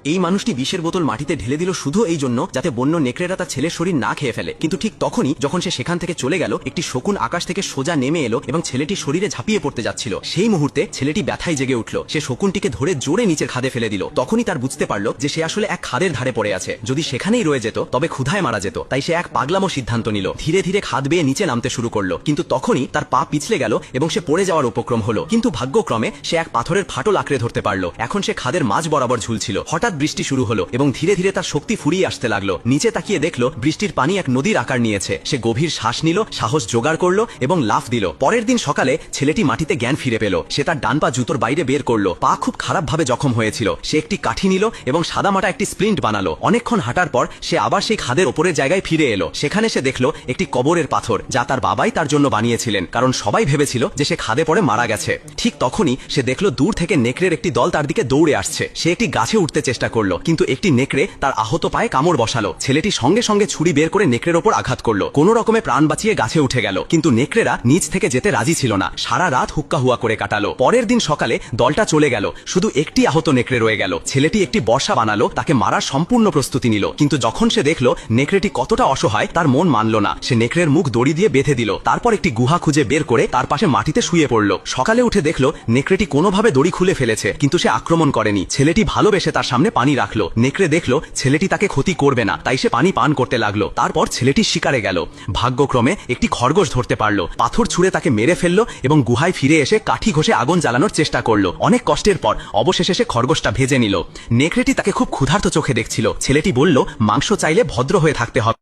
এই মানুষটি বিষের বোতল মাটিতে ঢেলে দিল শুধু এই জন্য যাতে বন্য নেকড়েরা তার ছেলের শরীর না খেয়ে ফেলে। কিন্তু ঠিক তখনই যখন সে সেখান থেকে চলে গেল, একটি শকুন আকাশ থেকে সোজা নেমে এলো এবং ছেলেটি শরীরে ঝাঁপিয়ে পড়তে যাচ্ছিল। সেই মুহূর্তে ছেলেটি ব্যথায় জেগে উঠল। সে শকুনটিকে ধরে জোরে নিচের খাদে ফেলে দিল। তখনই তার বুঝতে পারল যে সে আসলে এক খাদের ধারে পড়ে আছে। যদি সেখানেই রয়ে যেত তবে ক্ষুধায় মারা যেত। তাই সে এক পাগলামো সিদ্ধান্ত নিল। ধীরে ধীরে খাদ বেয়ে নিচে নামতে শুরু করলো। কিন্তু তখনই তার পা পিছলে গেল এবং সে পড়ে যাওয়ার উপক্রম হলো। কিন্তু ভাগ্যক্রমে সে এক পাথরের ফাটল আঁকড়ে ধরতে পারল। এখন সে খাদের মাঝ বরাবর ঝুলছিল। হঠাৎ বৃষ্টি শুরু হলো এবং ধীরে ধীরে তার শক্তি ফুরিয়ে আসতে লাগলো। নিচে তাকিয়ে দেখলো বৃষ্টির পানি এক নদীর আকার নিয়েছে। সে গভীর শ্বাস নিল, সাহস জোগাড় করলো এবং লাফ দিল। পরের দিন সকালে ছেলেটি মাটিতে জ্ঞান ফিরে পেল। সে তার ডান পা জুতোর বাইরে বের করলো। পা খুব খারাপ ভাবে জখম হয়েছিল। সে একটি কাঠি নিল এবং সাদামাটা একটি স্প্লিন্ট বানালো। অনেকক্ষণ হাঁটার পর সে আবার সেই খাদের ওপরের জায়গায় ফিরে এলো। সেখানে সে দেখলো একটি কবরের পাথর, যা তার বাবাই তার জন্য বানিয়েছিলেন, কারণ সবাই ভেবেছিল যে সে খাদে পড়ে মারা গেছে। ঠিক তখনই সে দেখলো দূর থেকে নেকড়ের একটি দল তার দিকে দৌড়ে আসছে। সে একটি গাছে উঠতে চেষ্টা করলো, কিন্তু একটি নেকড়ে তার আহত পায়ে কামড় বসালো। ছেলেটি সঙ্গে সঙ্গে ছুরি বের করে নেকড়ের ওপর আঘাত করলো। কোনো রকমে প্রাণ বাঁচিয়ে গাছে উঠে গেল। কিন্তু নেকড়েরা নিচ থেকে যেতে রাজি ছিল না। সারা রাত হুক্কা হুয়া করে কাটালো। পরের দিন সকালে দলটা চলে গেল। শুধু একটি আহত নেকড়ে রয়ে গেল। ছেলেটি একটি বর্ষা বানালো, তাকে মারার সম্পূর্ণ প্রস্তুতি নিল। কিন্তু যখন সে দেখলো নেকড়েটি কতটা অসহায়, তার মন মানল না। সে নেকড়ের মুখ দড়ি দিয়ে বেঁধে দিল। তারপর একটি গুহা খুঁজে বের করে তার পাশে মাটিতে শুয়ে পড়ল। সকালে উঠে দেখলো নেকড়েটি কোনোভাবে দড়ি খুলে ফেলেছে, কিন্তু সে আক্রমণ করেনি। ছেলেটি ভালোবেসে তার সামনে পানি রাখলো। নেকড়ে দেখলো ছেলেটি তাকে ক্ষতি করবে না, তাই সে পানি পান করতে লাগলো। তারপর ছেলেটি শিকারে গেল। ভাগ্যক্রমে একটি খরগোশ ধরতে পারলো। পাথর ছুঁড়ে তাকে মেরে ফেললো এবং গুহায় ফিরে এসে কাঠি ঘষে আগুন জ্বালানোর চেষ্টা করলো। অনেক কষ্টের পর অবশেষে সে খরগোশটা ভেজে নিল। নেকড়েটি তাকে খুব ক্ষুধার্ত চোখে দেখছিল। ছেলেটি বলল, মাংস চাইলে ভদ্র হয়ে থাকতে হবে।